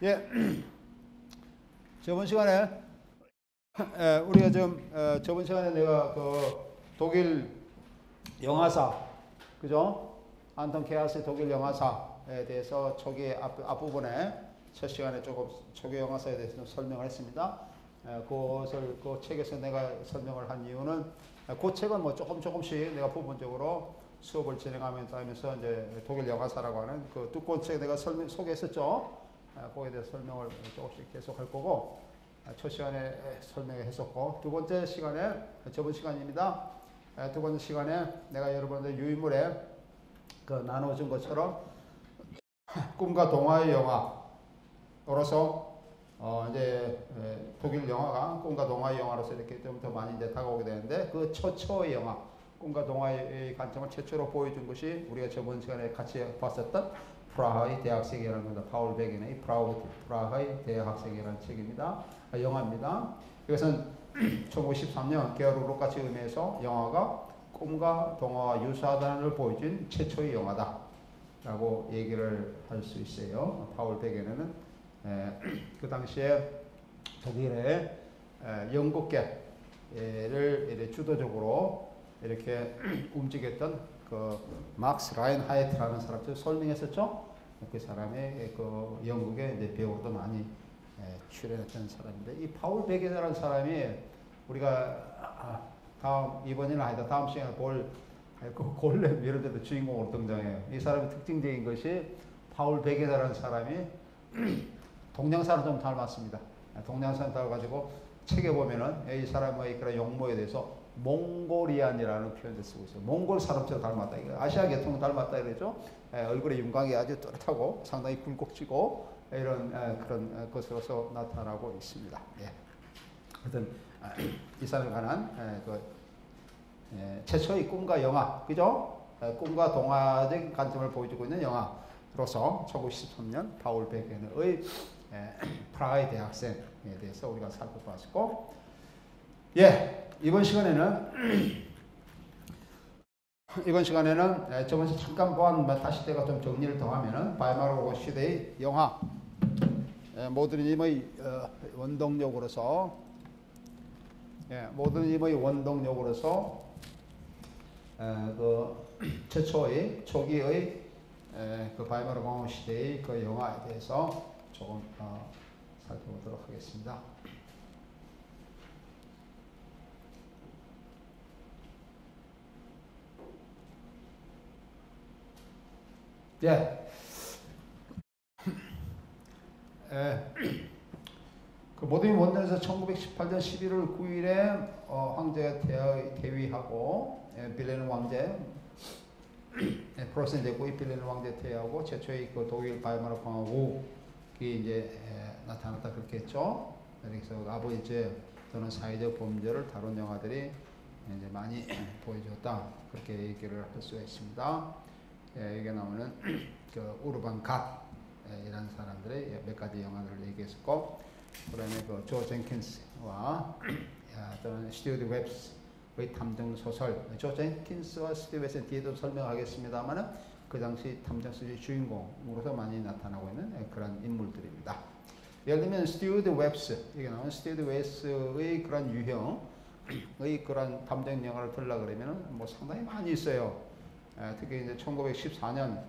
예, 저번 시간에 우리가 좀 저번 시간에 내가 그 독일 영화사, 그죠? 안톤 케아스의 독일 영화사에 대해서 초기 앞부분에 첫 시간에 조금 초기 영화사에 대해서 좀 설명을 했습니다. 그것을 그 책에서 내가 설명을 한 이유는 그 책은 뭐 조금씩 내가 부분적으로 수업을 진행하면서 이제 독일 영화사라고 하는 그 두꺼운 책 내가 소개했었죠. 거기에 대해서 설명을 조금씩 계속 할 거고, 첫 시간에 설명했었고, 두 번째 시간에, 저번 시간입니다. 두 번째 시간에 내가 여러분들 유인물에 그 나눠준 것처럼 꿈과 동화의 영화로서 이제 독일 영화가 꿈과 동화의 영화로서 이렇게 좀 더 많이 이제 다가오게 되는데, 그 최초의 영화, 꿈과 동화의 관점을 최초로 보여준 것이 우리가 저번 시간에 같이 봤었던 프라하의 대학생이라는 겁니다. 파울 베겐의 프라하의 대학생이라는 책입니다. 영화입니다. 이것은 1913년 게어르 같이 의미해서 영화가 꿈과 동화와 유사하다는 걸 보여준 최초의 영화다 라고 얘기를 할 수 있어요. 파울 베겐은 그 당시에 독일의 연극계를 주도적으로 이렇게 움직였던 그 막스 라인하이트라는 사람도 설명했었죠. 그 사람의 그 영국의 이제 배우로도 많이 출연했던 사람인데, 이 파울 베겐이라는 사람이 우리가 이번에는 아니다 다음 시간에 볼 그 골렘 이런 데도 주인공으로 등장해요. 이 사람의 특징적인 것이 파울 베겐이라는 사람이 동양사를 좀 닮았습니다. 동양사를 닮아가지고 책에 보면은 이 사람의 그런 용모에 대해서 몽골이안이라는 표현을 쓰고 있어요. 몽골 사람처럼 닮았다. 아시아 계통을 닮았다 이러죠. 얼굴의 윤곽이 아주 또렷하고 상당히 굴곡지고 이런 그런 것으로서 나타나고 있습니다. 예. 하여튼 이 사람에 관한 최초의 꿈과 영화, 그죠? 꿈과 동화적인 관점을 보여주고 있는 영화로서 1913년 파울 베겐의 프라하의 대학생에 대해서 우리가 살펴봤고, 예, 이번 시간에는 저번 시간에 잠깐 보안 다시 내가 좀 정리를 더 하면은 바이마르 시대의 영화, 모더니즘의 원동력으로서 그 최초의 초기의 그 바이마르 공화 시대의 그 영화에 대해서 조금 살펴보도록 하겠습니다. 예. 그 모더니 원전에서 1918년 11월 9일에 황제가 퇴위하고 빌레는 왕제 프로센 됐고 이 빌레는 왕제 퇴위하고 최초의 그 독일 바이마르 공화국이 이제 나타났다 그렇게 했죠. 그래서 아버지죄 또는 사회적 범죄를 다룬 영화들이 이제 많이 보여줬다 그렇게 얘기를 할 수가 있습니다. 여기에 나오는 그 우르반 갓이라는 사람들의 몇 가지 영화들을 얘기했었고, 그다음에 그 조 젠킨스와 또는 스튜어트 웹스의 탐정 소설, 조 젠킨스와 스튜어트 웹스는 뒤에도 설명하겠습니다만은 그 당시 탐정 소설의 주인공으로서 많이 나타나고 있는 그런 인물들입니다. 예를 들면 스튜어트 웹스, 여기 나오는 스튜어트 웹스의 그런 유형의 그런 탐정 영화를 들라 그러면은 뭐 상당히 많이 있어요. 특히 이제 1914년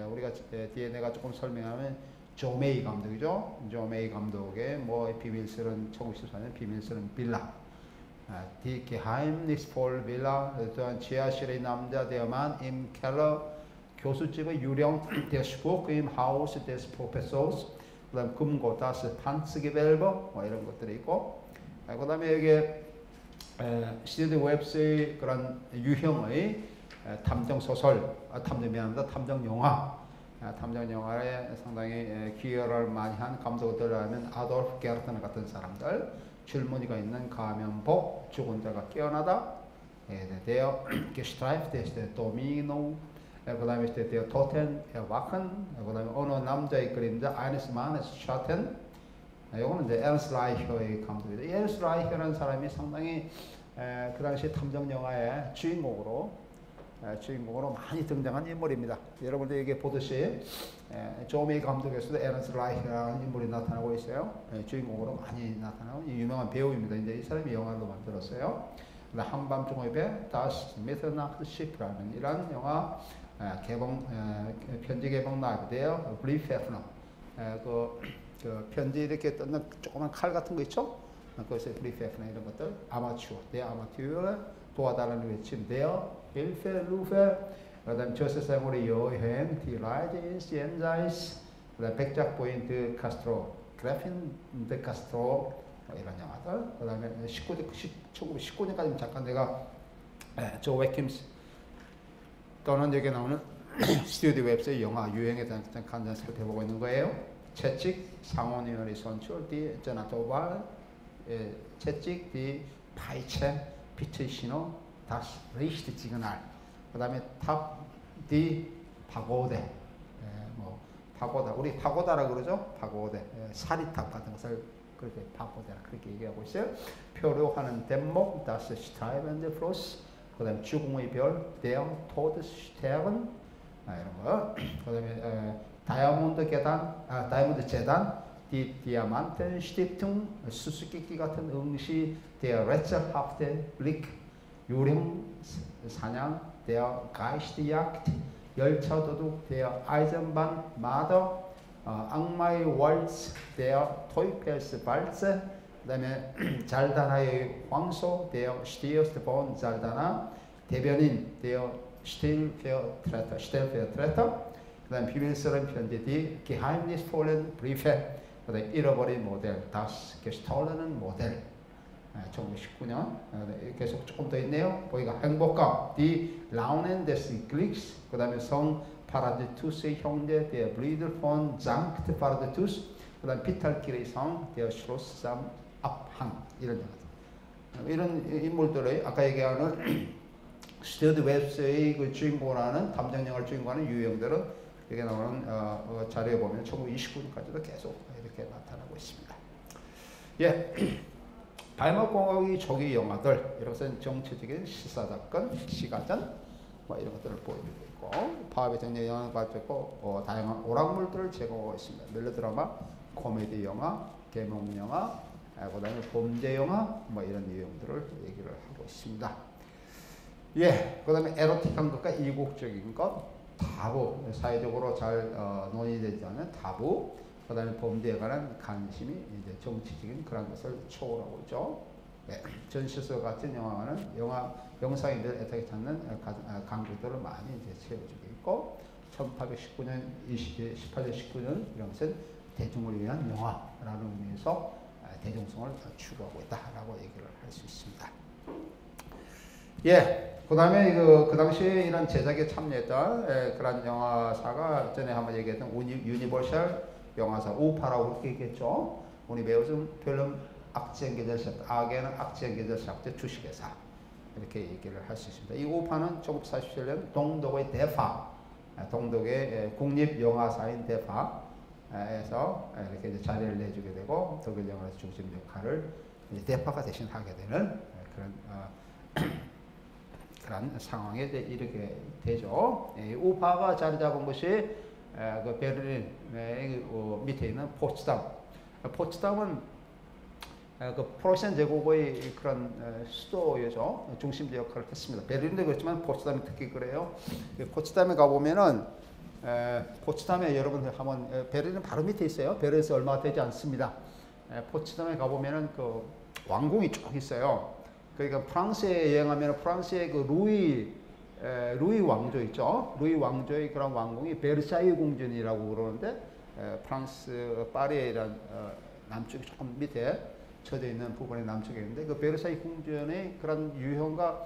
우리가 뒤에 내가 조금 설명하면 조 메이 감독이죠. 조 메이 감독의 뭐 비밀스런 1914년 비밀스런 빌라, Die Geheimnisvolle Villa, 또한 지하실의 남자 대만 임 켈러, 교수집의 유령 Der Spuk im Haus des Professors, 그다음 금고 das Panzergewölbe 뭐 이런 것들이 있고, 그다음에 여기에 스튜어트 웹스의 그런 유형의 탐정 소설, 탐정 영화, 탐정 영화에 상당히 기여를 많이 한 감독들이라면 아돌프 게르트너 같은 사람들, 줄무늬가 있는 가면복, 죽은 자가 깨어나다, der gestreift ist der Domino, 그다음에 der Toten erwachen, 그다음에 어느 남자의 그림자, eines Mannes Schatten, 이거는 이제 에른스트 라이혀의 감독이죠. 에른스트 라이혀라는 사람이 상당히 그 당시 탐정 영화의 주인공으로 주인공으로 많이 등장한 인물입니다. 여러분들 여기 보듯이 조미 감독에서도 에런스 라이히라는 인물이 나타나고 있어요. 주인공으로 많이 나타나는 유명한 배우입니다. 이제 이 사람이 영화로 만들었어요. 한밤중업의 다스 미터나트 시프라는 이런 영화 편지 개봉 나왔대요. 브리프 페프너 그 편지 이렇게 뜯는 조그만 칼 같은 거 있죠? 그것이 브리프 페프너 이런 것들 아마추어, 내 아마추어를 도와달라는 외침인데요. 일페 루페 그다음 저세상으로 여행 디라이즈 엔자이스 그다음 백작 포인트 카스트로 그래핀 드 카스트로 이런 영화들 그다음에 1919년까지 잠깐 내가 조 웨킴스 또는 여기 나오는 스튜디오 웹스의 영화 유행에 대한 간단히 살펴보고 있는 거예요. 채찍 상원의원의 선출 디 제나토발 채찍 디 파이체 빛의 신호 다시 리히트 지그날 그 다음에 탑 디 파고대 뭐 파고다 우리 파고다라 그러죠. 파고대 사리탑 같은 것을 그렇게 파고대라 그렇게 얘기하고 있어요. 표류하는 덴목 다스 스타이벤드 프로스 그 다음에 주공의 별 대형 토드 스테븐 이런 거 그 다음에 다이아몬드 계단 다이아몬드 재단 디 디아만텐 스티퉁 수수께끼 같은 응시 der rätselhafte Blick 유령 사냥 der Geistjagd 열차 도둑 der Eisenbahnmarder 악마의 월츠 der Teufelswalze 그 다음에 잘다나의 황소 der Stirnbahn 잘다나 대변인 der Stellvertreter 그 다음 비밀스러운 편지 die geheimnisvollen Briefe 그 다음에 잃어버린 모델 das gestohlenen Modell 1919년 계속 조금 더 있네요. 보기가 행복감 die Launen des Glücks 그 다음에 성 파라디투스의 형제 der Brüder von Sankt Paraditus 그 다음 피탈길의 성 der Schloss am Abhang 이런 영화들 이런 인물들의 아까 얘기하는 스튜드 웹스의 그 주인공이라는 탐정 영화를 주인공하는 유형들은 여기 나오는 자료에 보면 1929년까지도 계속 이렇게 나타나고 있습니다. 예. 발목공학의 초기 영화들 이것은 정치적인 시사사건, 시가전 뭐 이런 것들을 보여주고 있고 파업의 정리에 영향을 받고 있고 다양한 오락물들을 제공하고 있습니다. 멜로드라마, 코미디 영화, 계몽 영화, 그다음에 범죄 영화 뭐 이런 유형들을 얘기를 하고 있습니다. 예, 그다음에 에로틱한 것과 이국적인 것, 타부 사회적으로 잘 논의되지 않은 타부. 그 다음에 범죄에 관한 관심이 이제 정치적인 그런 것을 초월하고 있죠. 네. 전시서 같은 영화는 영상인들 애타게 찾는 강조들을 많이 이제 채워주고 있고, 1819년, 18년, 19년 이런 것은 대중을 위한 영화라는 의미에서 대중성을 추구하고 있다라고 얘기를 할 수 있습니다. 예. 그 다음에 그 당시에 이런 제작에 참여했던 그런 영화사가 전에 한번 얘기했던 유니버셜 영화사 우파라고 그렇게 얘기했죠. 우니베르즘 필름 악재계절샵 악에는 악재계절샵 주식회사 이렇게 얘기를 할 수 있습니다. 이 우파는 1947년 동독의 대파 동독의 국립영화사인 대파에서 이렇게 이제 자리를 내주게 되고 독일 영화에서 중심 역할을 이제 대파가 대신 하게 되는 그런 상황에 이렇게 되죠. 우파가 자리 잡은 것이 그 베를린 밑에 있는 포츠담. 포츠담은 그 프로이센 제국의 그런 수도였죠. 중심지 역할을 했습니다. 베를린도 그렇지만 포츠담이 특히 그래요. 포츠담에 가보면은 포츠담에 여러분들 한번 베를린 바로 밑에 있어요. 베를린에서 얼마 되지 않습니다. 포츠담에 가보면은 그 왕궁이 쭉 있어요. 그러니까 프랑스에 여행하면 프랑스의 그 루이 왕조 있죠. 루이 왕조의 그런 왕궁이 베르사유 궁전이라고 그러는데 프랑스 파리에란 남쪽이 조금 밑에 쳐져 있는 부분의 남쪽에 있는데 그 베르사유 궁전의 그런 유형과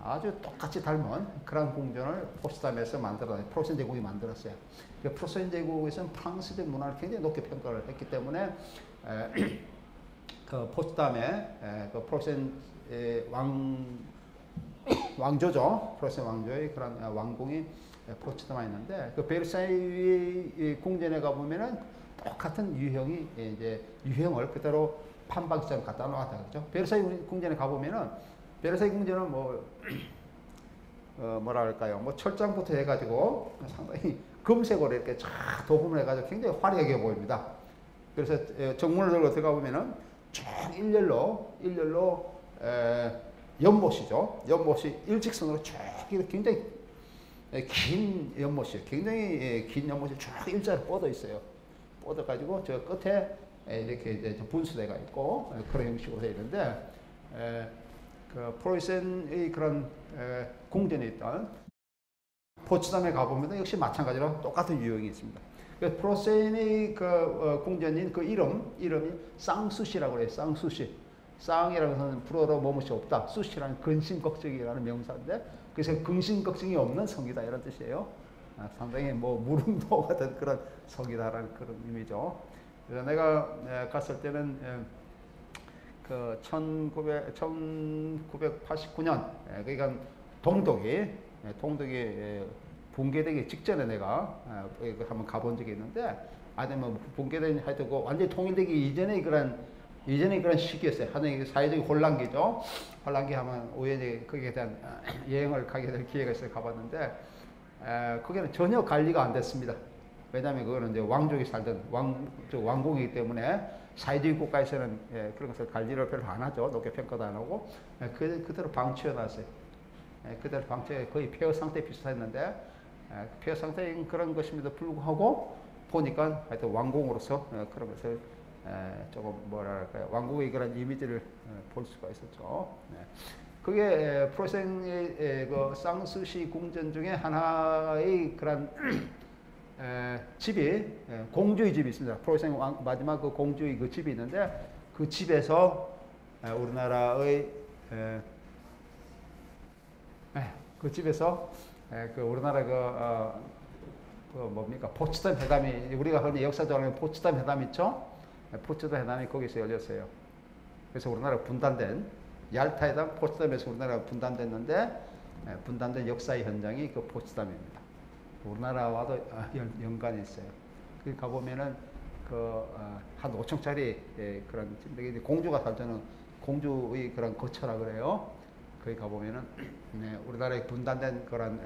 아주 똑같이 닮은 그런 궁전을 포츠담에서 만들어냈어요. 프로이센 제국이 만들었어요. 그 프로이센 제국에서는 프랑스적 문화를 굉장히 높게 평가를 했기 때문에 그 포츠담에 그 프로이센 왕조죠. 프로이센 왕조의 그런 왕궁이 포츠담에 있는데 그 베르사유 궁전에 가보면은 똑같은 유형이 이제 유형을 그대로 판박이처럼 갖다 놓았다 그러죠. 베르사유 궁전에 가보면은 베르사유 궁전은 뭐 뭐랄까요, 뭐 철장부터 해가지고 상당히 금색으로 이렇게 쫙 도금을 해가지고 굉장히 화려하게 보입니다. 그래서 정문을 들고 들어가 보면은 쭉 일렬로 연못이죠. 연못이 일직선으로 쭉 굉장히 긴 연못이에요. 굉장히 긴 연못이 쭉 일자로 뻗어 있어요. 뻗어 가지고 저 끝에 이렇게 이제 분수대가 있고 그런 형식으로 되어 있는데 그 프로이센의 그런 궁전에 있던 포츠담에 가보면 역시 마찬가지로 똑같은 유형이 있습니다. 프로이센의 그 궁전인 그 이름이 쌍수시라고 해요. 쌍수시. 쌍이라는 것은 불어로 뭐뭇이 없다. 수시라는 근심걱정이라는 명사인데 그래서 근심걱정이 없는 성이다 이런 뜻이에요. 상당히 뭐 무릉도 같은 그런 성이다라는 그런 의미죠. 그래서 내가 갔을 때는 그 1989년 그러니까 동독이 붕괴되기 직전에 내가 한번 가본 적이 있는데 아니면 붕괴된 하여튼 완전히 통일되기 이전의 그런 시기였어요. 하여튼 사회적 혼란기죠. 혼란기 하면 우연히 거기에 대한 여행을 가게 될 기회가 있어서 가봤는데 거기는 전혀 관리가 안 됐습니다. 왜냐하면 그거는 이제 왕족이 살던 왕궁이기 때문에 사회주의 국가에서는 그런 것을 관리를 별로 안 하죠. 높게 평가도 안 하고 그대로 방치해 놨어요. 그대로 방치해 거의 폐허 상태 비슷했는데 폐허 상태인 그런 것임에도 불구하고 보니까 하여튼 왕궁으로서 그런 것을 조금 뭐랄까요, 왕국의 그런 이미지를 볼 수가 있었죠. 그게 프로이센의 그 쌍수시 궁전 중에 하나의 그런 집이 공주의 집이 있습니다. 프로이센 마지막 그 공주의 그 집이 있는데 그 집에서 우리나라의 그 집에서 그 우리나라 그 뭡니까 포츠담 회담이 우리가 흔히 역사적으로 하는 포츠담 회담 있죠? 포츠담 회담이 거기서 열렸어요. 그래서 우리나라 분단된 얄타 회담, 포츠담에서 우리나라가 분단됐는데 분단된 역사의 현장이 그 포츠담입니다. 우리나라와도 연관이 있어요. 거기 가보면은 한 5층짜리 그런 공주가 살자는 공주의 그런 거처라 그래요. 거기 가보면은 우리나라의 분단된 그런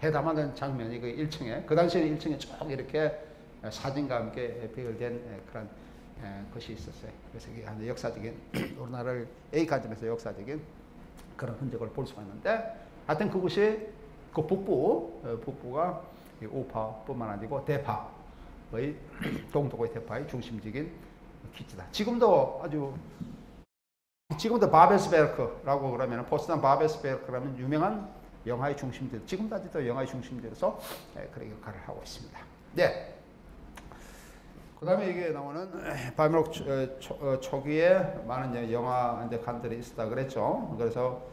회담하는 장면이 그 1층에 그 당시에는 1층에 쭉 이렇게 사진과 함께 배열된 그런 것이 있었어요. 그래서 이게 한 역사적인 우리나라를 A 관점에서 역사적인 그런 흔적을 볼 수가 있는데 하여튼 그곳이 그 북부가 우파뿐만 아니고 대파의 동독의 대파의 중심적인 기지다. 지금도 바베스베르크라고 그러면 포츠담 바베스베르크라면 유명한 영화의 중심지. 지금도 아직도 영화의 중심지로서 그런 역할을 하고 있습니다. 네. 그 다음에 이게 나오는 발목 초기에 많은 영화 관들이 있었다 그랬죠. 그래서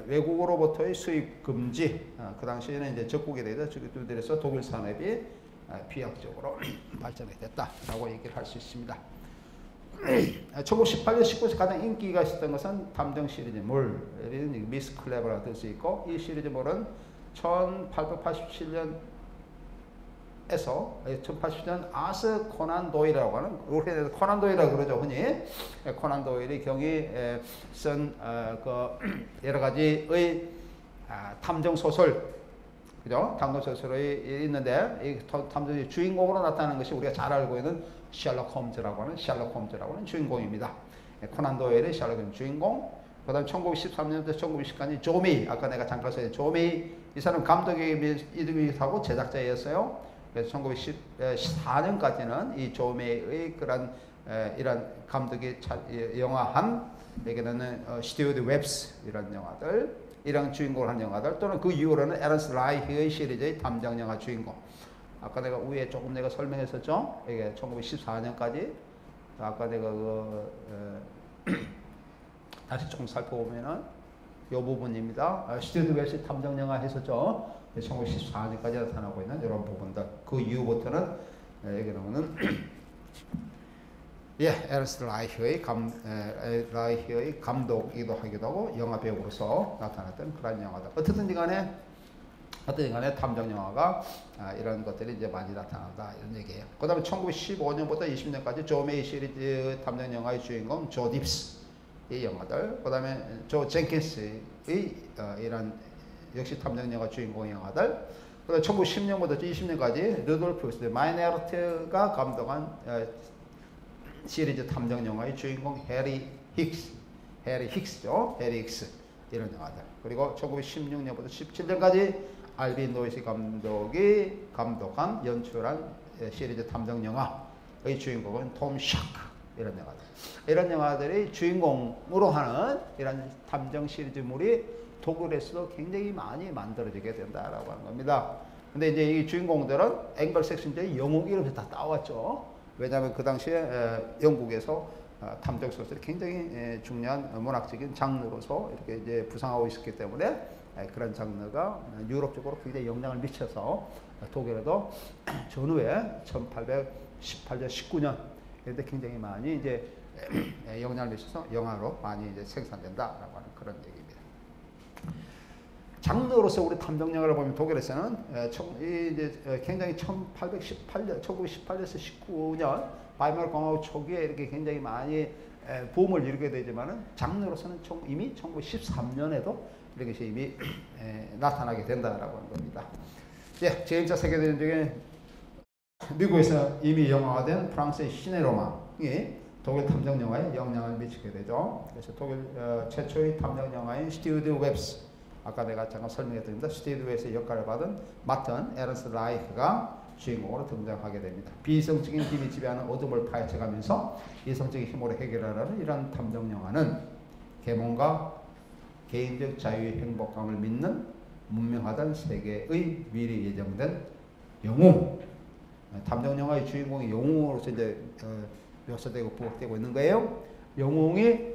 외국으로부터의 수입 금지, 그 당시에는 이제 적국에 대해서 적국들에서 독일 산업이 비약적으로 발전이 됐다라고 얘기를 할 수 있습니다. 1918년 19세기 가장 인기가 있었던 것은 탐정 시리즈물, 미스 클레버라고 들 수 있고 이 시리즈물은 1887년에서 1887년 아서 코난 도일이라고 하는 우리는 코난 도일이라고 그러죠 흔히 코난 도일의 경이 쓴 여러 가지의 탐정 소설 그죠 탐정 소설이 있는데 이 탐정의 주인공으로 나타나는 것이 우리가 잘 알고 있는 셜록 홈즈라고 하는 주인공입니다. 코난 도일의 셜록 홈즈 주인공. 그다음 1913년부터 1920까지 조메이 아까 내가 잠깐 썼던 조메이 이 사람 감독의 이름이라고 제작자였어요. 그래서 1914년까지는 이 조메이의 그런 이런 감독이 영화한 여기는 스튜어드 웹스 이런 영화들 이런 주인공을 한 영화들 또는 그 이후로는 에런스트 라이히의 시리즈의 탐정 영화 주인공. 아까 내가 위에 조금 내가 설명했었죠. 이게 1914년까지 아까 내가 다시 조금 살펴보면은 이 부분입니다. 스튜어드 웹스 탐정 영화 했었죠. 1914년까지 나타나고 있는 이런 부분들. 그 이후부터는 여기 나오는 에르스트 라이히의 감독이기도 하기도 하고 영화 배우로서 나타났던 그런 영화들. 어쨌든 간에 탐정 영화가 이런 것들이 이제 많이 나타난다 이런 얘기예요. 그다음에 1915년부터 20년까지 조메이 시리즈 탐정 영화의 주인공 조 딥스 이 영화들. 그다음에 조 젠킨스의 이런 역시 탐정 영화 주인공 영화들. 그리고 1910년부터 20년까지 루돌프 마이네르트가 감독한 시리즈 탐정 영화의 주인공 해리 힉스죠. 해리 힉스 이런 영화들. 그리고 1916년부터 17년까지 알빈 노이스 감독이 감독한 연출한 시리즈 탐정 영화의 주인공은 톰 샤크 이런 영화들. 이런 영화들이 주인공으로 하는 이런 탐정 시리즈물이 독일에서도 굉장히 많이 만들어지게 된다라고 하는 겁니다. 근데 이제 이 주인공들은 앵글색슨주의 영국 이름에서 다 따왔죠. 왜냐하면 그 당시에 영국에서 탐정 소설이 굉장히 중요한 문학적인 장르로서 이렇게 이제 부상하고 있었기 때문에 그런 장르가 유럽 쪽으로 굉장히 영향을 미쳐서 독일에도 전후에 1818년, 19년 이때 굉장히 많이 이제 영향을 미쳐서 영화로 많이 이제 생산된다라고 하는 그런 얘기입니다. 장르로서 우리 탐정 영화를 보면 독일에서는 이제 굉장히 1918년에서 19년 바이마르 공화국 초기에 이렇게 굉장히 많이 붐을 이루게 되지만은 장르로서는 이미 1913년에도 이런 것이 이미 나타나게 된다라고 하는 겁니다. 예, 제1차 세계대전 중에 미국에서 이미 영화화된 프랑스의 시네로망이 독일 탐정 영화에 영향을 미치게 되죠. 그래서 독일 최초의 탐정 영화인 스튜드 웹스, 아까 내가 잠깐 설명했습니다. 스튜드 웹스의 역할을 맡은 에런스트 라이프가 주인공으로 등장하게 됩니다. 비이성적인 힘이 지배하는 어둠을 파헤쳐가면서 이성적인 힘으로 해결하라는 이런 탐정 영화는 계몽과 개인적 자유의 행복감을 믿는 문명하던 세계의 미리 예정된 영웅, 탐정 영화의 주인공이 영웅으로서 이제 묘사되고 부각되고 있는 거예요. 영웅이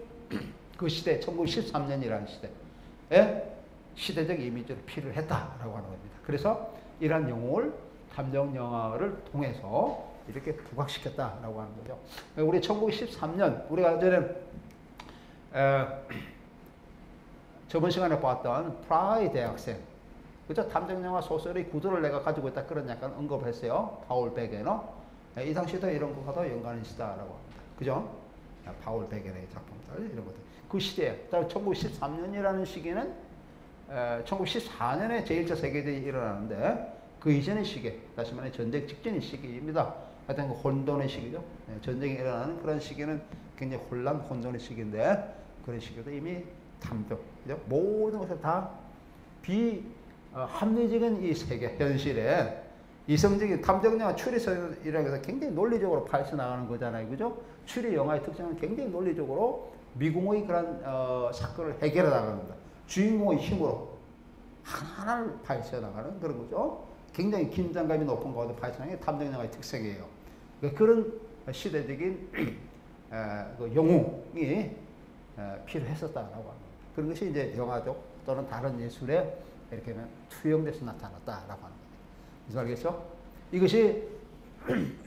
그 시대, 1913년이라는 시대에 시대적 이미지를 필요했다라고 하는 겁니다. 그래서 이러한 영웅을 탐정 영화를 통해서 이렇게 부각시켰다라고 하는 거죠. 우리 1913년 우리가 전에 저번 시간에 봤던 프라이 대학생, 그죠? 탐정 영화 소설의 구도를 내가 가지고 있다 그런 약간 언급을 했어요. 파울 베게너. 이 당시에도 이런 것과도 연관이 있다라고 합니다. 그죠? 파울 베게너의 작품들 이런 것들. 그 시대에 1913년이라는 시기는 1914년에 제1차 세계대전이 일어나는데 그 이전의 시기, 다시 말해 전쟁 직전의 시기입니다. 하여튼 그 혼돈의 시기죠. 전쟁이 일어나는 그런 시기는 굉장히 혼돈의 시기인데 그런 시기도 이미 탐정, 그죠? 모든 것을 다 합리적인 이 세계, 현실에 이성적인 탐정 영화 추리설이라고 해서 굉장히 논리적으로 파헤쳐 나가는 거잖아요. 그죠? 추리 영화의 특징은 굉장히 논리적으로 미궁의 그런 사건을 해결해 나가는 겁니다. 주인공의 힘으로 하나하나를 파헤쳐 나가는 그런 거죠. 굉장히 긴장감이 높은 가운데 파헤쳐 나가는 게 탐정 영화의 특색이에요. 그런 시대적인 그 영웅이 필요했었다라고 합니다. 그런 것이 이제 영화적 또는 다른 예술에 이렇게 투영돼서 나타났다라고 하는 겁니다. 무슨 알겠죠? 이것이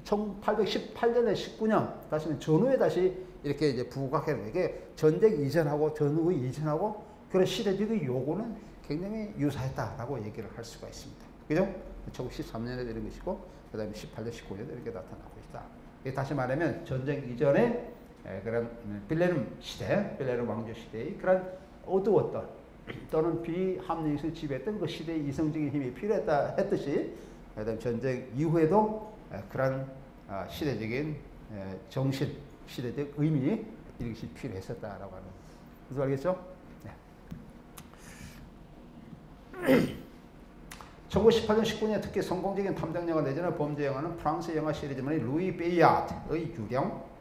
1818년에 19년, 다시는 전후에 다시 이렇게 이제 부각해요. 이게 전쟁 이전하고 전후의 이전하고 그런 시대적인 요구는 굉장히 유사했다라고 얘기를 할 수가 있습니다. 그죠? 1913년에 이런 것이고, 그 다음에 18년, 19년에 이렇게 나타나고 있다. 다시 말하면 전쟁 이전에 그런 빌레름 시대, 빌레름 왕조 시대의 그런 어두웠던 또는 비합리성을 지배했던 그 시대의 이성적인 힘이 필요했다 했듯이, 그다음 전쟁 이후에도 그런 시대적인 정신, 시대적 의미 이것이 필요했었다라고 하는 무슨 알겠죠? 네. 1918년, 19년 특히 성공적인 탐정 영화 내지는 범죄 영화는 프랑스 영화 시리즈만의 루이 베이아트의 유령,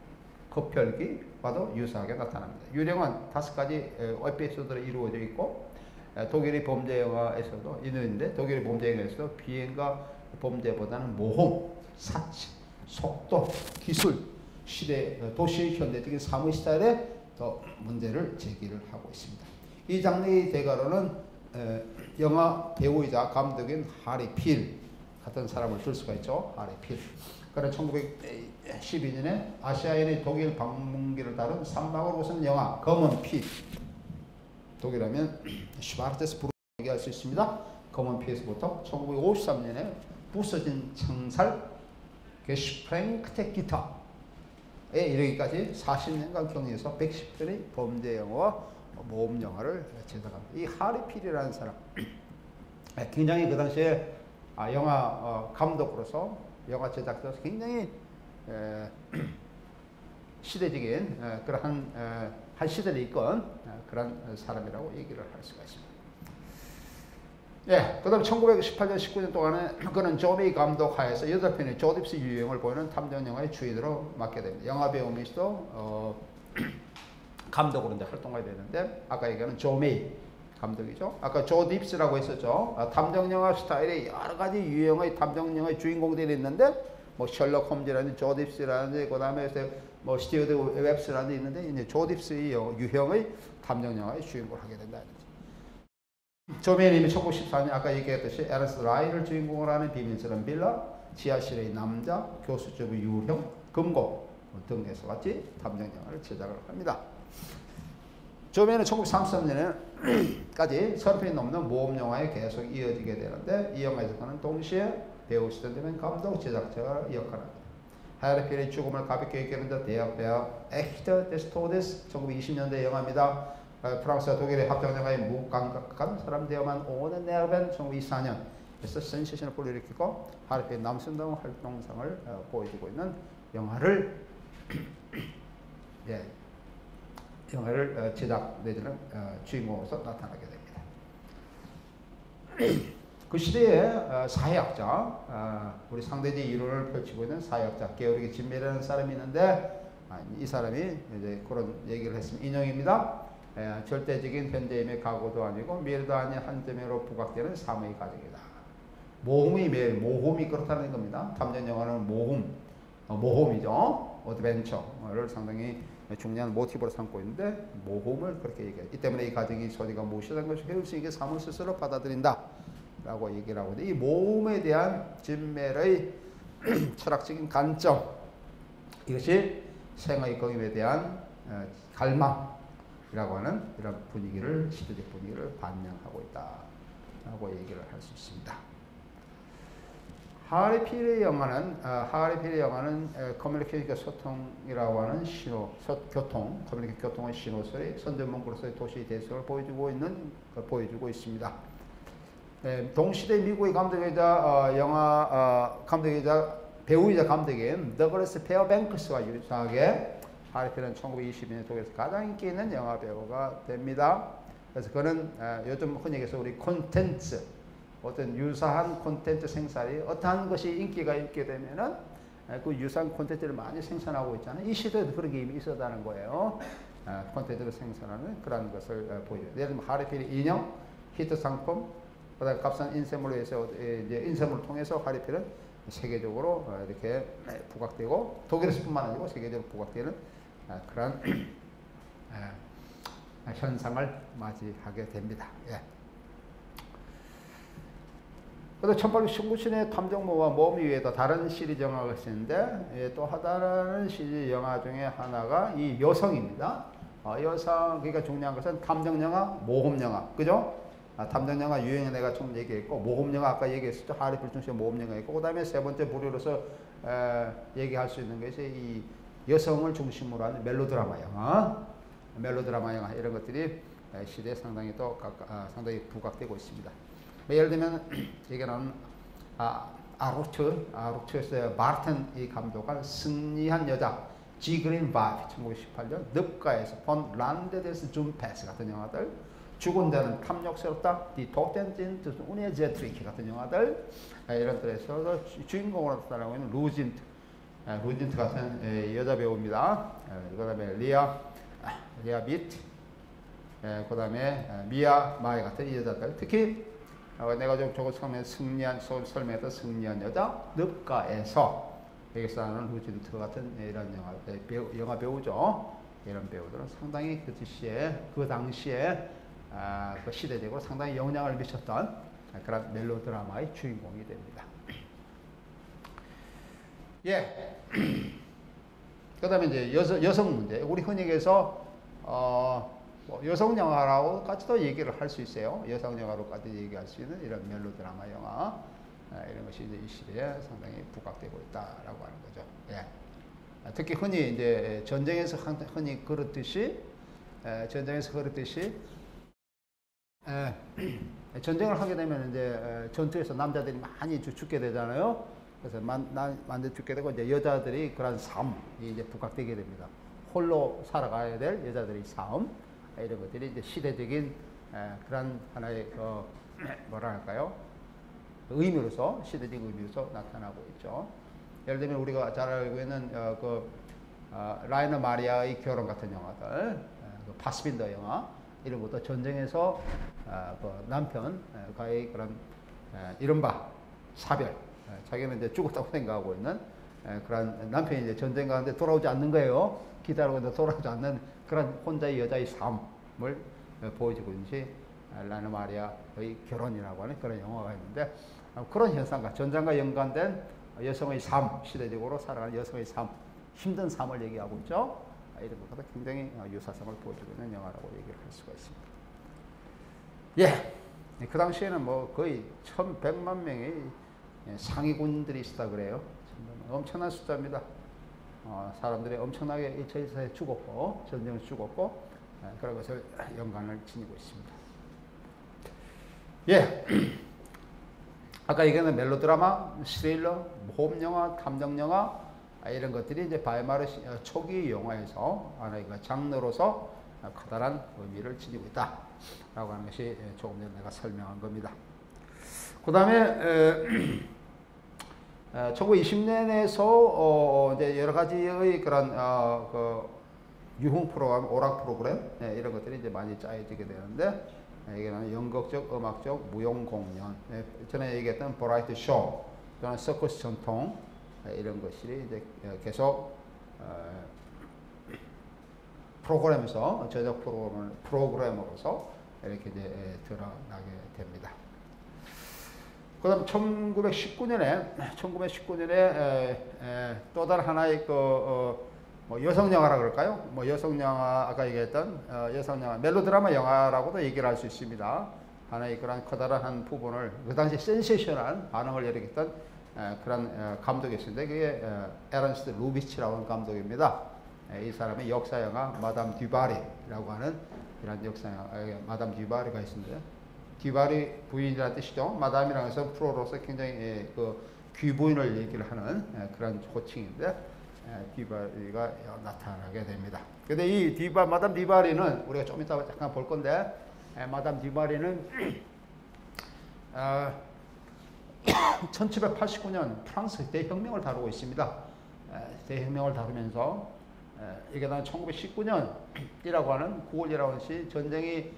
급혈기와도 유사하게 나타납니다. 유령은 5가지 에피소드로 이루어져 있고 독일의 범죄 영화에서도 있는데 독일의 범죄 영화에서도 비행과 범죄보다는 모험, 사치, 속도, 기술, 시대, 도시 현대적인 사무 스타일에 더 문제를 제기를 하고 있습니다. 이 장르의 대가로는 영화 배우이자 감독인 하리 필 같은 사람을 들 수가 있죠. 하리 필. 그래 1912년에 아시아인의 독일 방문기를 다룬 산막으로 웃은 영화 검은 피, 독일하면 슈바르테스부르 얘기할 수 있습니다. 검은 피에서부터 1953년에 부서진 창살 게슈프랭크테 기타에 이르기까지 40년간 경유해서 110편의 범죄 영화와 모험 영화를 제작합니다. 이 하리 필이라는 사람 굉장히 그 당시에 영화 감독으로서 영화 제작자로서 굉장히 시대적인 그러한 한 시대를 이끈 그런 사람이라고 얘기를 할 수가 있습니다. 예, 그 다음 1918년 19년 동안에 그는 조미 감독 하에서 8편의 조딥스 유형을 보이는 탐정 영화의 주인으로 맡게 됩니다. 영화 배우면서도 감독으로 이제 활동하게 되는데 아까 얘기하는 조미 감독이죠. 아까 조딥스라고 했었죠. 탐정 영화 스타일이 여러 가지 유형의 탐정 영화의 주인공들이 있는데 뭐 셜록 홈즈라든지 조딥스라든지 그다음에 뭐 스튜어트 웹스라든지 있는데 이제 조딥스의 유형의 탐정 영화의 주인공을 하게 된다. 조미님이 1914년 아까 얘기했듯이 에르스 라이를 주인공으로 하는 비밀스러운 빌라, 지하실의 남자, 교수집의 유형, 금고 등에서 같이 탐정 영화를 제작을 합니다. 조미는 1933년까지 30편이 넘는 모험 영화에 계속 이어지게 되는데 이 영화에서 그는 동시에 배우 스탠드맨 감독 제작자가 역할을 합니다. 하이레필의 죽음을 가볍게 얘기하는 대학 배우 에히터 데스토데스 1920년대 영화입니다. 프랑스와 독일의 합작영화에 무감각한 사람 되어만 오는 네르벤 1924년에서 센세이션을 불러일으키고 하이레필의 남순다운 활동상을 보여주고 있는 영화를 영화를 제작 내지는 주인공으로서 나타나게 됩니다. 그 시대에 사회학자, 우리 상대적 이론을 펼치고 있는 사회학자 게오르기 진메라는 사람이 있는데 이 사람이 이제 그런 얘기를 했습니다. 인용입니다. 절대적인 현재임의 가고도 아니고 미래도 아닌 한 점으로 부각되는 삶의 과정이다. 모험이 매일 모험이 그렇다는 겁니다. 탐정 영화는 모험이죠. 어드벤처를 상당히 중요한 모티브로 삼고 있는데 모험을 그렇게 얘기해요. 이 때문에 이 가정이 소리가 무엇이라는 것을 배울 수 있게 삶을 스스로 받아들인다 라고 얘기를 하고 있는데 이 모험에 대한 진멜의 철학적인 관점 이것이 생의 거임에 대한 갈망이라고 하는 이런 분위기를 시대적 분위기를 반영하고 있다 라고 얘기를 할 수 있습니다. 하리필의 영화는 커뮤니케이션 소통이라고 하는 교통의 신호설의 선전문구로서의 도시 대성을 보여주고 있습니다. 동시대 미국의 감독이자 감독이자 배우이자 감독인 더글래스 페어뱅크스와 유사하게 하리필은 1922년 독일에서 가장 인기 있는 영화 배우가 됩니다. 그래서 그는 요즘 흔히 얘기해서 우리 콘텐츠 어떤 유사한 콘텐츠 생산이 어떠한 것이 인기가 있게 되면은 그 유사한 콘텐츠를 많이 생산하고 있잖아요. 이 시대에도 그런 게 이미 있었다는 거예요. 콘텐츠를 생산하는 그런 것을 보여요. 예를 들면 하리필의 인형, 히트 상품, 그다음에 값싼 인쇄물로 해서 이제 인쇄물을 통해서 하리필은 세계적으로 이렇게 부각되고 독일에서뿐만 아니고 세계적으로 부각되는 그런 현상을 맞이하게 됩니다. 예. 그래서 1819년에 탐정모와 모험 이외에도 다른 시리즈 영화가 있었는데 또 다른 시리즈 영화 중에 하나가 이 여성입니다. 여성 그러니까 중요한 것은 탐정 영화, 모험 영화, 그죠? 탐정 영화 유형에 내가 좀 얘기했고 모험 영화 아까 얘기했었죠. 하리필 중심의 모험 영화 있고 그다음에 세 번째 부류로서 얘기할 수 있는 것이 이 여성을 중심으로 하는 멜로드라마 영화, 이런 것들이 시대에 상당히 또 상당히 부각되고 있습니다. 예를 들면 얘기하는 아르투스의 마르틴 이 감독한 승리한 여자, 지그린 바이프 1918년 늪가에서 본 란데데스 줌패스 같은 영화들, 죽은 데는 탐욕스럽다, 디 도텐진 우니에 제트리키 같은 영화들 이런 들에서 주인공으로 나타나고 있는 루진트 같은 여자 배우입니다. 그 다음에 리아 비트, 그 다음에 미아 마이 같은 이 여자들, 특히 내가 좀 저거 처음에 설명했던 승리한 여자, 늪가에서 여기서 하는 루진트 같은 이런 영화 배우죠. 이런 배우들은 상당히 그 당시에 그 시대적으로 상당히 영향을 미쳤던 그런 멜로드라마의 주인공이 됩니다. 예. 그 다음에 이제 여성 문제. 우리 흔히 얘기해서, 여성 영화라고까지도 얘기를 할 수 있어요. 여성 영화로까지 얘기할 수 있는 이런 멜로드라마 영화. 이런 것이 이제 이 시대에 상당히 부각되고 있다라고 하는 거죠. 예. 특히 흔히 이제 전쟁에서 흔히 그렇듯이 전쟁을 하게 되면 이제 전투에서 남자들이 많이 죽게 되잖아요. 그래서 많이 죽게 되고 이제 여자들이 그런 삶이 이제 부각되게 됩니다. 홀로 살아가야 될 여자들의 삶 이런 것들이 이제 시대적인 그런 하나의 뭐랄까요 의미로서 시대적 의미로서 나타나고 있죠. 예를 들면 우리가 잘 알고 있는 라이너 마리아의 결혼 같은 영화들, 그 파스빈더 영화 이런 것도 전쟁에서 그 남편과의 그런 이른바 사별, 자기는 이제 죽었다고 생각하고 있는 그런 남편이 이제 전쟁 가는데 돌아오지 않는 거예요. 기다리고 있는데 돌아오지 않는 그런 혼자의 여자의 삶을 보여주고 있는 것이 라이너 마리아의 결혼이라고 하는 그런 영화가 있는데 그런 현상과 전쟁과 연관된 여성의 삶, 시대적으로 살아가는 여성의 삶, 힘든 삶을 얘기하고 있죠. 이런 것보다 굉장히 유사성을 보여주고 있는 영화라고 얘기를 할 수가 있습니다. 예, 그 당시에는 뭐 거의 1,100만 명의 상위군들이 있었다 그래요. 엄청난 숫자입니다. 사람들이 엄청나게 저에서 죽었고, 전쟁에서 죽었고, 그런 것을 연관을 지니고 있습니다. 예. 아까 얘기한 멜로드라마, 스릴러, 모험영화, 탐정영화, 이런 것들이 이제 바이마르 초기 영화에서 하나의 장르로서 커다란 의미를 지니고 있다. 라고 하는 것이 조금 전에 내가 설명한 겁니다. 그 다음에 1920년에서 이제 여러 가지의 그런 유흥 프로그램, 오락 프로그램 이런 것들이 이제 많이 짜여지게 되는데 이게는 연극적, 음악적, 무용 공연, 전에 얘기했던 버라이티 쇼 또는 서커스 전통 이런 것이 이제 계속 프로그램에서 저작 프로그램으로서 이렇게 이제 드러나게 됩니다. 그다음 1919년에 또 다른 하나의 뭐 여성 영화라 그럴까요? 뭐 여성 영화 아까 얘기했던 여성 영화 멜로드라마 영화라고도 얘기를 할 수 있습니다. 하나의 그런 커다란 한 부분을 그 당시 센세이션한 반응을 일으켰던 그런 감독이 있었는데 그게 에런스트 루비치라고 하는 감독입니다. 이 사람의 역사 영화 마담 듀바리라고 하는 이런 역사 영화 마담 듀바리가 있습니다. 듀바리 부인이라는 뜻이죠. 마담이라고 해서 프로로서 굉장히 귀부인을 얘기를 하는 그런 호칭인데 듀바리가 나타나게 됩니다. 근데 이 마담 듀바리는 우리가 좀 이따 잠깐 볼 건데 마담 듀바리는 1789년 프랑스 대혁명을 다루고 있습니다. 대혁명을 다루면서 이게 난 1919년이라고 하는 9월이라고 하는 시 전쟁이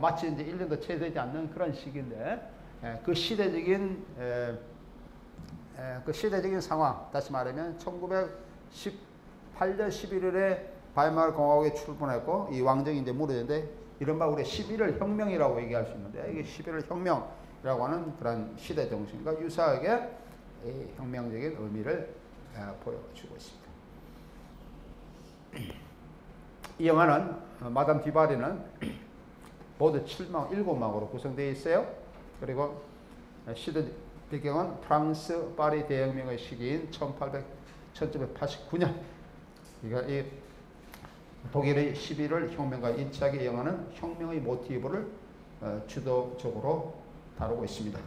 마치 이제 1년도 채 되지 않는 그런 시기인데 그 시대적인 상황, 다시 말하면 1918년 11월에 바이마르 공화국에 출범했고 이 왕정이 이제 무너졌는데 이른바 우리 11월 혁명이라고 얘기할 수 있는데 이게 11월 혁명이라고 하는 그런 시대 정신과 유사하게 혁명적인 의미를 보여주고 있습니다. 이 영화는 마담 듀바리는 모두 7막으로 구성되어 있어요. 그리고 시대 배경은 프랑스 파리 대혁명의 시기인 1789년. 그러니까 이 독일의 11월 혁명과 일치하게 영화는 혁명의 모티브를 주도적으로 다루고 있습니다.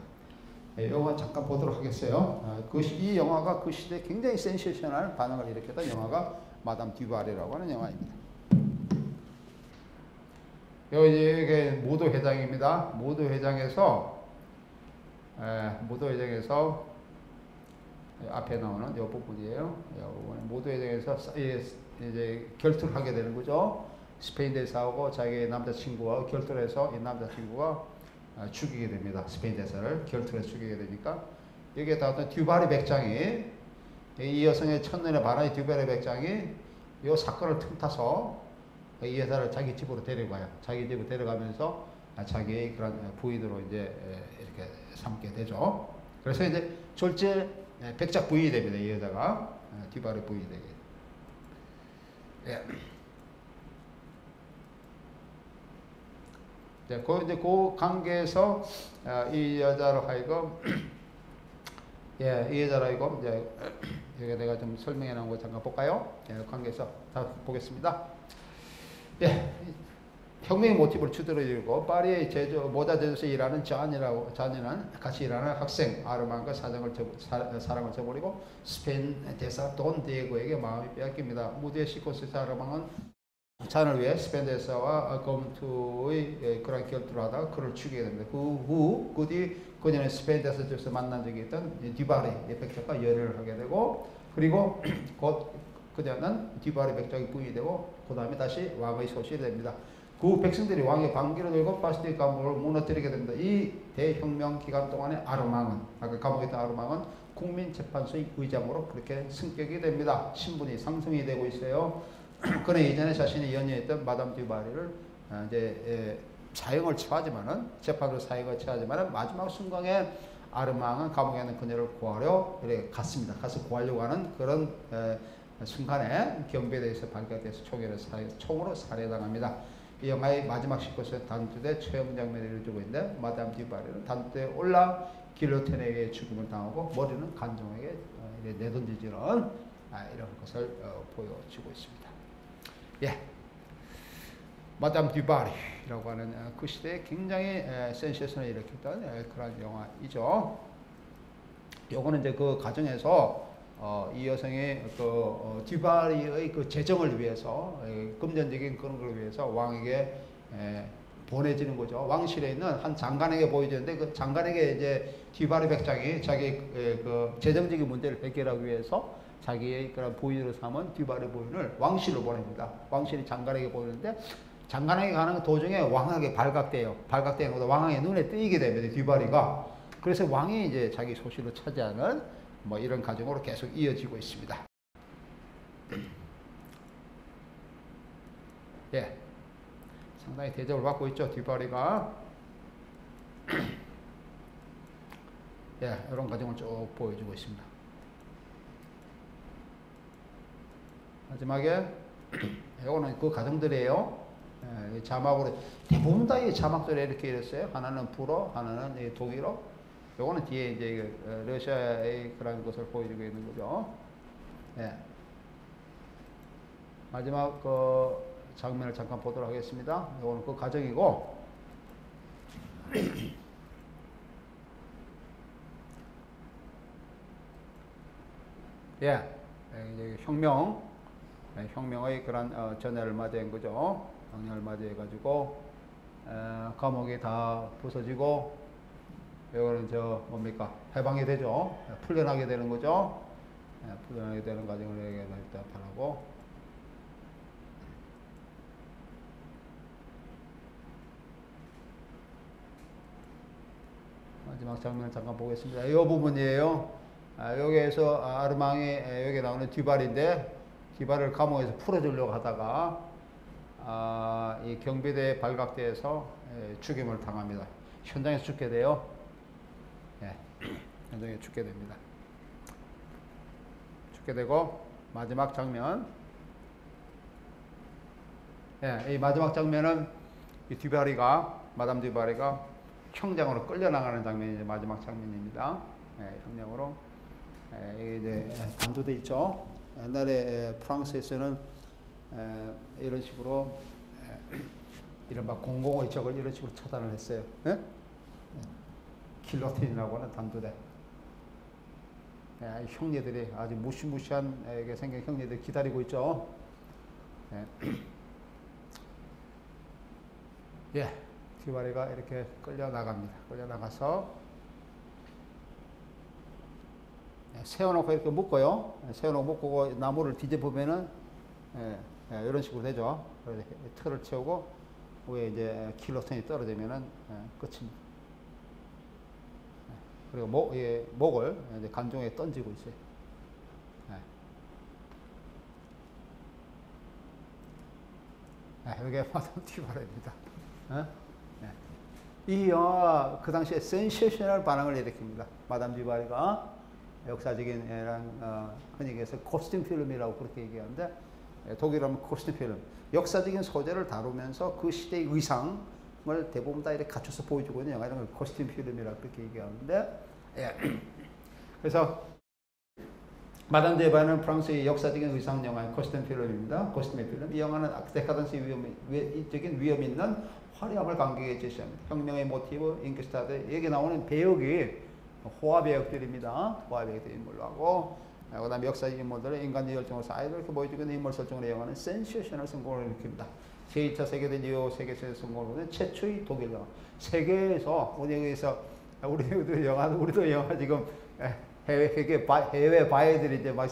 영화 잠깐 보도록 하겠어요. 이 영화가 그 시대에 굉장히 센세이셔널 반응을 일으켰던 영화가 마담 듀바리라고 하는 영화입니다. 이게 무도회장입니다. 무도회장에서 앞에 나오는 이 부분이에요. 무도회장에서 이제 결투를 하게 되는 거죠. 스페인 대사하고 자기 남자친구와 결투를 해서 이 남자친구가 죽이게 됩니다. 스페인 대사를 결투를 해서 죽이게 되니까 여기에 나왔던 듀바리 백장이 이 여성의 첫눈에 반한 듀바리 백장이 이 사건을 틈타서 이 여자를 자기 집으로 데려가요. 자기 집으로 데려가면서 자기의 그런 부인으로 이제 이렇게 삼게 되죠. 그래서 이제 졸제 백작 부인이 됩니다. 이 여자가 듀바리 부인이 되게. 예. 이제 그 관계에서 이 여자로 하여금 이 여자로 하여금 이제 여기 내가 좀 설명해 놓은 거 잠깐 볼까요? 관계에서 다 보겠습니다. 혁명의 모티브를 두드러지고 파리의 모자 제조소에 일하는 잔이라는 같이 일하는 학생 아르망과 사랑을 저버리고 스페인 대사 돈 디에고에게 마음이 빼앗깁니다. 무디에 싣고 있을 아르망은 잔을 위해 스페인 대사와 검투의 그런 결투를 하다가 그를 죽이게 됩니다. 그 뒤 그녀는 스페인 대사에서 만난 적이 있던 디바리 백작과 열애를 하게 되고, 그리고 곧 그녀는 디바리 백작이 부인이 되고 그 다음에 다시 왕의 소실이 됩니다. 그 백성들이 왕의 방귀를 들고 바스티의 감옥을 무너뜨리게 됩니다. 이 대혁명 기간 동안에 아르망은, 아까 감옥에 있던 아르망은 국민재판소의 의장으로 그렇게 승격이 됩니다. 신분이 상승이 되고 있어요. 그는 이전에 자신이 연애했던 마담 듀바리를 이제 사형을 처하지만은, 재판으로 사형을 처하지만은 마지막 순간에 아르망은 감옥에 있는 그녀를 구하려 이렇게 갔습니다. 가서 구하려고 하는 그런 순간에 경비대에서 발각돼서 총으로 살해당합니다. 이 영화의 마지막 시컷은 단두대 처형 장면을 이루어지고 있는데, 마담 듀바리는 단두대에 올라 길로틴에 의해 죽음을 당하고 머리는 간종에게 내던지지는 이런 것을 보여주고 있습니다. 예, 마담 듀바리라고 하는 그 시대에 굉장히 센세이션을 일으켰던 그런 영화이죠. 요거는 이제 그 과정에서 이 여성의 듀바리의 그 재정을 위해서, 금전적인 그런 걸 위해서 왕에게 보내지는 거죠. 왕실에 있는 한 장관에게 보여주는데, 그 장관에게 이제 듀바리 백작이 자기 그 재정적인 문제를 해결하기 위해서 자기의 그런 부인으로 삼은 듀바리 부인을 왕실로 보냅니다. 왕실이 장관에게 보이는데, 장관에게 가는 도중에 왕에게 발각되는 것도 왕의 눈에 띄게 됩니다. 듀바리가. 그래서 왕이 이제 자기 소실로 차지하는 뭐 이런 과정으로 계속 이어지고 있습니다. 예, 상당히 대접을 받고 있죠, 듀바리가. 예, 이런 과정을 쭉 보여주고 있습니다. 마지막에 이거는 그 과정들이에요. 예, 자막으로 대부분 다 이 자막들이 이렇게 이랬어요. 하나는 불어, 하나는 독일어. 요거는 뒤에 이제 러시아의 그런 것을 보여주고 있는 거죠. 예. 마지막 그 장면을 잠깐 보도록 하겠습니다. 요거는 그 과정이고, 예, 이제 혁명의 그런 전야를 맞이한 거죠. 전야를 맞이해가지고 감옥이 다 부서지고, 이거는 뭡니까? 해방이 되죠. 풀려나게 되는 거죠. 풀려나게 되는 과정을 일단 바라고. 마지막 장면을 잠깐 보겠습니다. 이 부분이에요. 여기에서 아르망이, 여기 나오는 듀바리인데, 듀바리를 감옥에서 풀어주려고 하다가, 이 경비대에 발각돼서 죽임을 당합니다. 현장에서 죽게 돼요. 예, 현장에 죽게 됩니다. 죽게 되고, 마지막 장면. 예, 이 마지막 장면은 이 마담 듀바리가 형장으로 끌려나가는 장면이 이제 마지막 장면입니다. 예, 형장으로. 이게 이제 단두대 있죠. 옛날에 프랑스에서는 이런 식으로 이른바 005 적을 이런 식으로 처단을 했어요. 예? 길로틴이라고 하는 단두대. 형제들이 아주 무시무시하게 생긴 형제들이 기다리고 있죠. 예, 듀바리가 이렇게 끌려나갑니다. 끌려나가서 세워놓고 이렇게 묶어요. 세워놓고 묶고 나무를 뒤집으면은 이런 식으로 되죠. 틀을 채우고 위에 이제 길로틴이 떨어지면은 끝입니다. 그리고 목을 이제 간종에 던지고 있어요. 이게 마담 듀바리입니다. 이 영화가 그 당시에 센세이셔널 반응을 일으킵니다. 마담 듀바리가 역사적인 흔히 얘기해서 코스튬 필름이라고 그렇게 얘기하는데, 독일어 하면 코스튬 필름. 역사적인 소재를 다루면서 그 시대의 의상을 대부분 다 이렇게 갖춰서 보여주고 있는 영화, 이런 걸 코스튬 필름이라고 그렇게 얘기하는데, 예. 그래서 마담 데바는 프랑스의 역사적인 의상 영화 코스튬 필름입니다. 코스튬 필름. 이 영화는 데카던스 위적인 위험 있는 화려함을 관객에게 제시합니다. 혁명의 모티브, 잉크스타드 여기 나오는 배역이 호화 배역들입니다. 호화 배역들 인물로 하고 그다음에 역사적 인물들의 인간의 열정을 쌓이고 이렇게 보여주고 있는 인물 설정으로 영화는 센세이셔널 성공을 일으킵니다. 제2차 세계대전 이후 세계에서 성공을 거둔 최초의 독일 영화. 세계에서 우리도 영화 지금 해외 바이들이 이제 막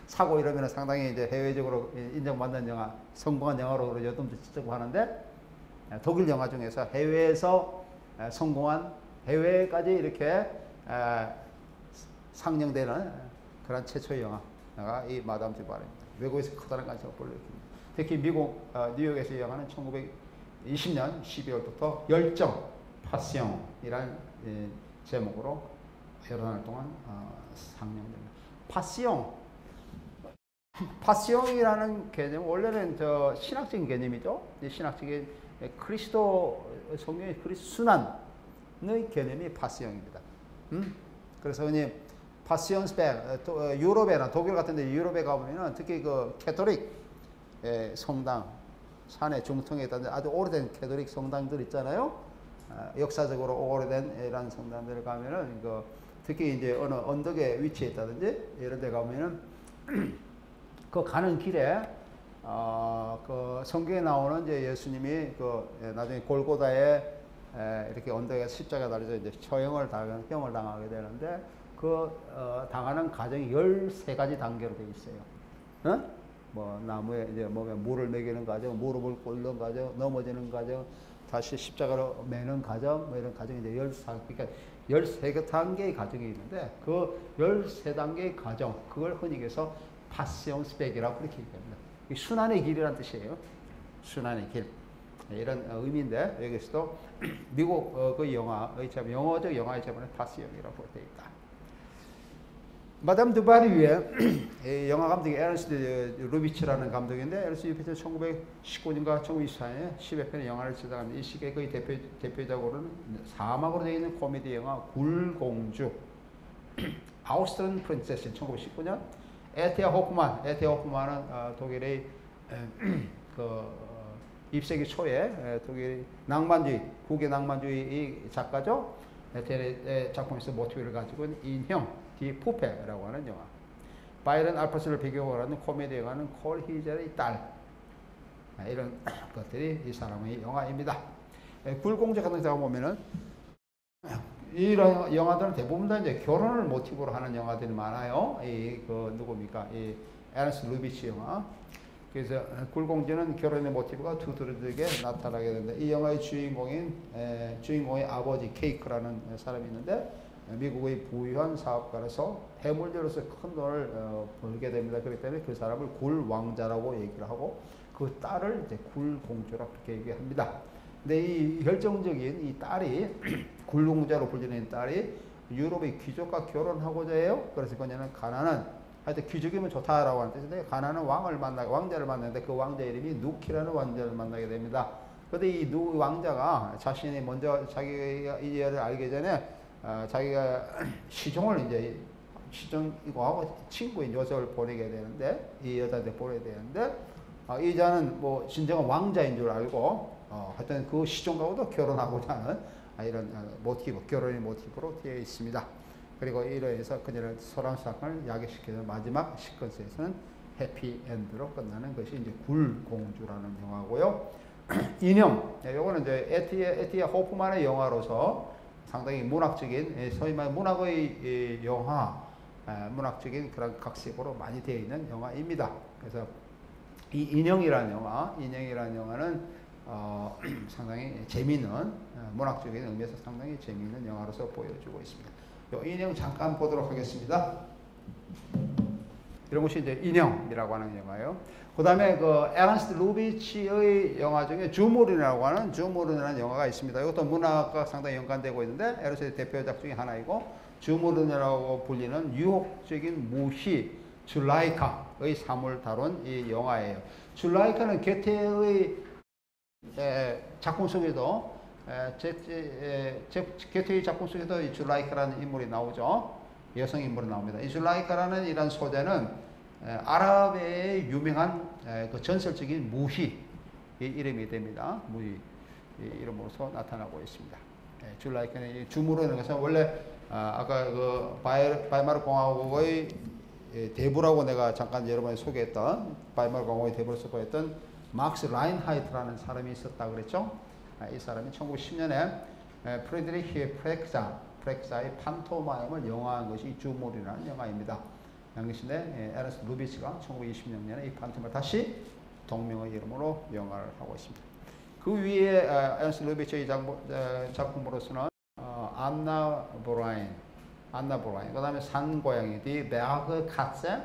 사고 이러면 상당히 이제 해외적으로 인정받는 영화, 성공한 영화로 요즘도 지적을 하는데 독일 영화 중에서 해외에서 성공한 해외까지 이렇게 상영되는 그런 최초의 영화가 이 마담 듀바르입니다. 외국에서 커다란 관심을 불러일으킵니다. 특히 미국 뉴욕에서 이 영화는 1920년 12월부터 열정, 파시옹이라는 제목으로 여러 날 동안 상영됩니다. 파시옹이라는 개념 원래는 신학적인 개념이죠. 신학적인 그리스도 성경의 그리스도 순환의 개념이 파시옹입니다. 그래서 흔히 파시온 스펙 유럽이나 독일 같은데 유럽에 가보면은 특히 그 캐톨릭 성당 산의 중통에 있던 아주 오래된 캐톨릭 성당들 있잖아요. 역사적으로 오래된 이런 성당들 가면은 특히 이제 어느 언덕에 위치해 있다든지 이런 데 가면은 그 가는 길에 그 성경에 나오는 이제 예수님이 나중에 골고다에 이렇게 언덕에 십자가 달려서 이제 형을 당하게 되는데 당하는 과정이 13가지 단계로 되어 있어요. 뭐 나무에 이제 몸에 물을 먹이는 과정, 무릎을 꿇는 과정, 넘어지는 과정, 다시 십자가로 매는 과정, 뭐 이런 과정이 이제 13단계의 과정이 있는데 그 13단계의 과정, 그걸 흔히 해서 파시온 스펙이라고 그렇게 얘기합니다. 순환의 길이라는 뜻이에요. 순환의 길. 이런 의미인데 여기서도 미국 그 영화의 제목, 영어적 영화의 제목은 파시온이라고 되어 있다. 마담 듀바르의 영화 감독이 에른스트 루비치라는 감독인데 에른스트 루비치는 1919년과 1924년에 10여 편의 영화를 제작합니다. 이 시기에 거의 대표적으로는 사막으로 되어 있는 코미디 영화 굴공주, 아우스트리안 프린세스 1919년, 에티아 호프만은 독일의 그 20세기 초에 독일 낭만주의, 국의 낭만주의 작가죠. 에티아의 작품에서 모티브를 가지고 있는 인형 디 푸페라고 하는 영화. 바이런 알퍼스를 배경으로 하는 코미디 영화는 콜 히젤의 딸. 이런 것들이 이 사람의 영화입니다. 굴공주 같은 데 보면은 이런 영화들은 대부분 다 이제 결혼을 모티브로 하는 영화들이 많아요. 누굽니까? 이 에른스트 루비치 영화. 그래서 굴공주는 결혼의 모티브가 두드러지게 나타나게 되는데 이 영화의 주인공의 아버지 케이크라는 사람이 있는데 미국의 부유한 사업가로서 해물류로서 큰 돈을 벌게 됩니다. 그렇기 때문에 그 사람을 굴왕자라고 얘기를 하고 그 딸을 이제 굴공주라고 그렇게 얘기합니다. 근데 이 혈정적인 이 딸이 굴공자로 불리는 딸이 유럽의 귀족과 결혼하고자 해요. 그래서 그녀는 가난한 하여튼 귀족이면 좋다라고 하는 뜻인데 가난한 왕자를 만나는데 그 왕자 이름이 누키라는 왕자를 만나게 됩니다. 그런데 이 왕자가 자신이 먼저 자기가 이 여자를 알기 전에 자기가 시종이고 하고 친구인 요셉을 보내게 되는데 이 여자한테 보내야 되는데 이 여자는 뭐 진정한 왕자인 줄 알고 하여튼 그 시종하고도 결혼하고자 하는 이런 결혼의 모티브로 되어 있습니다. 그리고 이로해서 그녀를 소란 사건을 야기시키는 마지막 시퀀스에서는 해피엔드로 끝나는 것이 이제 굴공주라는 영화고요. 인형, 요거는 이제 에티아 호프만의 영화로서 상당히 문학적인, 소위 말해 문학의 영화, 문학적인 그런 각색으로 많이 되어 있는 영화입니다. 그래서 이 인형이라는 영화는 상당히 재미있는 문학적인 의미에서 상당히 재미있는 영화로서 보여주고 있습니다. 이 인형 잠깐 보도록 하겠습니다. 이런 것이 이제 인형이라고 하는 영화예요. 그 다음에 에른스트 루비치의 영화 중에 주무른이라고 하는 영화가 있습니다. 이것도 문학과 상당히 연관되고 있는데 에른스트의 대표작 중에 하나이고 주무른이라고 불리는 유혹적인 무희 줄라이카의 삶을 다룬 이 영화예요. 줄라이카는 게테의 작품 속에도 게테의 작품 속에도 이 줄라이카라는 인물이 나오죠. 여성 인물이 나옵니다. 이 줄라이카라는 이런 소재는 아랍의 유명한 그 전설적인 무희 이름이 됩니다. 무희 이름으로서 나타나고 있습니다. 줄라이카는 주무로 있는 것은 원래 아까 그 바이마르 공화국의 대부라고 내가 잠깐 여러분에 소개했던 바이마르 공화국의 대부로 소개했던 막스 라인하이트라는 사람이 있었다 그랬죠. 이 사람이 1910년에 프리드리히 프렉사의 판토마임을 영화한 것이 주물이라는 영화입니다. 당시에 에르스트 루비치가 1926년에 이 판토마임을 다시 동명의 이름으로 영화를 하고 있습니다. 그 위에 에르스트 루비치의 작품으로서는 안나 보라인, 그 다음에 산고양이, 디 베아그 카세,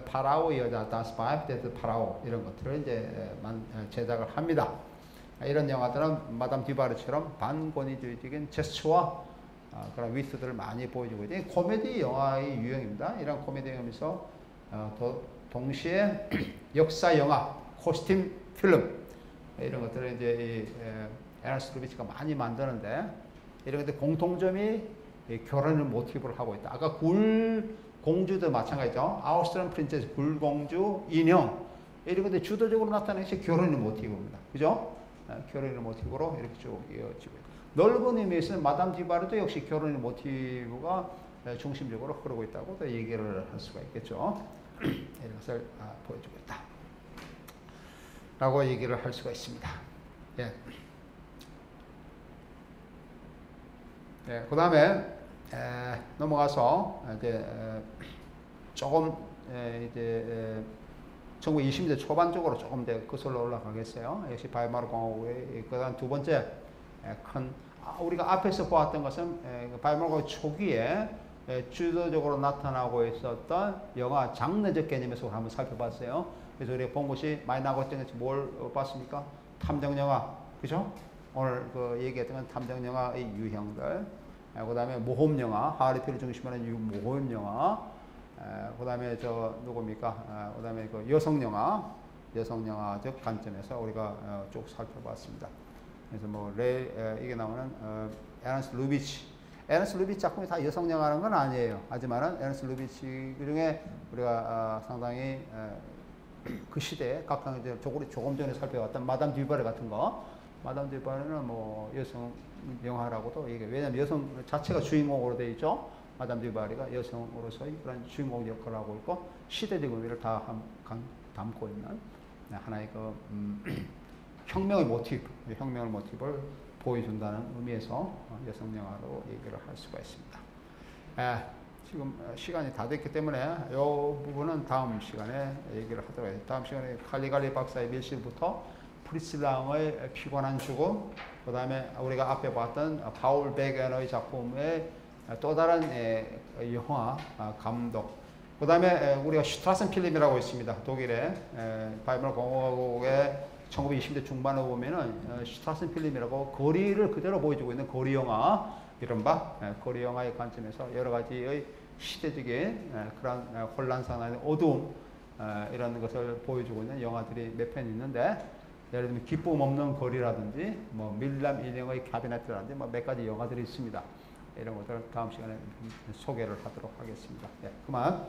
파라오 여자, 다스 바이프 데드 파라오 이런 것들을 이제 제작을 합니다. 이런 영화들은 마담 듀바르처럼 반권위주의적인 제스처와 그런 위트들을 많이 보여주고 있는 코미디 영화의 유형입니다. 이런 코미디 영화에서 동시에 역사 영화, 코스튬 필름 이런 것들을 이제 에르스트 루비치가 많이 만드는데 이런 것들 공통점이 결혼을 모티브로 하고 있다. 아까 굴 공주도 마찬가지죠. 아우스트리안 프린세스 굴공주 인형 이런 것들 주도적으로 나타내는 것이 결혼의 모티브입니다. 그죠? 결혼의 모티브로 이렇게 쭉 이어지고 있다. 넓은 의미에서는 마담 디바르도 역시 결혼의 모티브가 중심적으로 흐르고 있다고 얘기를 할 수가 있겠죠. 이런 것을 보여주고 있다. 라고 얘기를 할 수가 있습니다. 예. 예, 그 다음에 넘어가서 이제 조금 이제 1920년대 초반 쪽으로 조금 더 거슬러 올라가겠어요. 역시 바이마르 공화국의 그다음 두 번째 큰 우리가 앞에서 보았던 것은 바이마르 공화국 초기에 주도적으로 나타나고 있었던 영화 장르적 개념에서 한번 살펴봤어요. 그래서 우리가 본 것이 많이 나왔던 것이 뭘 봤습니까? 탐정 영화, 그죠? 오늘 그 얘기했던 건 탐정 영화의 유형들. 그 다음에 모험 영화, 하리피를 중심으로 하는 모험 영화. 그 다음에 누굽니까? 그 다음에 그 여성 영화적 관점에서 우리가 쭉 살펴봤습니다. 그래서 이게 나오는 에르스트 루비치 작품이 다 여성 영화라는 건 아니에요. 하지만은 에르스트 루비치 그 중에 우리가 상당히 그 시대에 각각 이제 조금 전에 살펴봤던 마담 듀바르 같은 거. 마담 듀바르는 여성 영화라고도 얘기해요. 왜냐하면 여성 자체가 주인공으로 되어 있죠. 마담 듀바르가 여성으로서의 그런 주인공 역할을 하고 있고 시대적 의미를 다 담고 있는 하나의 그 혁명의 모티브를 보여준다는 의미에서 여성 영화로 얘기를 할 수가 있습니다. 지금 시간이 다 됐기 때문에 이 부분은 다음 시간에 얘기를 하도록 해요. 다음 시간에 칼리갈리 박사의 밀실부터 프리슬랑의 피곤한 죽음, 그 다음에 우리가 앞에 봤던 파울 베겐의 작품의 또 다른 영화 감독, 그 다음에 우리가 슈트라센 필름이라고 있습니다. 독일의 바이마르 공화국의 1920대 중반에 보면은 슈트라센 필름이라고 거리를 그대로 보여주고 있는 거리 영화, 이른바 거리 영화의 관점에서 여러 가지의 시대적인 그런 혼란상, 어두움 이런 것을 보여주고 있는 영화들이 몇 편 있는데, 예를 들면 기쁨 없는 거리라든지 밀람 인형의 캐비넷이라든지 몇 가지 영화들이 있습니다. 이런 것들을 다음 시간에 소개를 하도록 하겠습니다. 네, 그만.